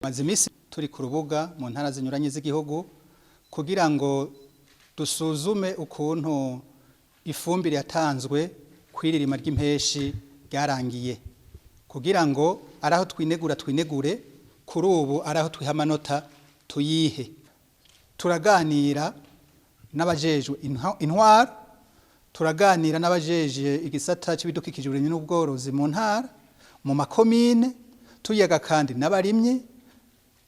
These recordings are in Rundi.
Maze imisi turi ku rubuga mu ntara zinyuranye z'igihugu kugira ngo dusuzume ukuntu ifumbire yatanzwe kwiririma ry'impeshi ryarangiye kugira ngo araho twinegure kuri ubu araho twiha amanota tuyihe. Turaganira n'abajejwe intwaro, turaganira n'abajeje igisata c'ibidukikije uburimyi n'ubworozi mu ntara, mu makomine, tuyaga kandi n'abarimyi.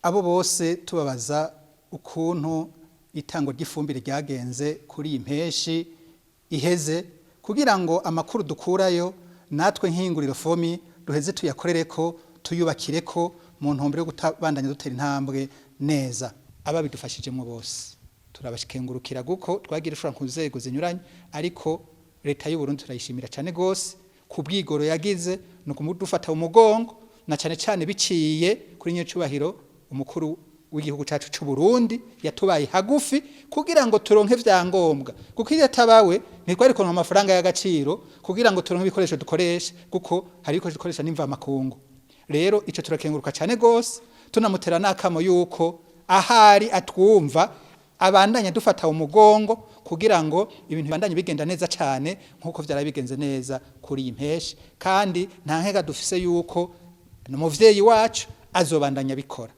Abo bose tubabaza ukuntu itango ry'ifumbire ryagenze kuri iyi mpeshi iheze kugira ngo amakuru dukurayo natwe nk'ihinguriro Fomi duheze tuyakorereko tuyubakireko mu ntumbero yo kutabandanya dutera intambwe neza. Ababidufashijemo bose turabashikengurukira guko twagira ushobora ku nzego zinyuranye, ariko leta y'u Burundi turayishimira cyane gose ku bwigoro yagize no kumudufata umugongo na canecane biciye kuri Nyenicubahiro umukuru w'igihugu cyacu cy'u Burundi yatubaye hagufi kugira ngo turonke vyangombwa, kuko iyo atabawe ntitwari kuronka amafaranga y'agaciro kugira ngo turonke ibikoresho dukoresha, kuko hari ibikoresho dukoresha n'imvamakungu. Rero ico turakenguruka cyane gose, tunamutera nakamo yuko ahari atwumva abandanya dufata umugongo kugira ngo ibintu bibandanye bigenda neza cyane nkuko vyara bigenze neza kuri iyi mpeshi, kandi nta nkega dufise yuko n'umuvyeyi wacu azobandanya bikora.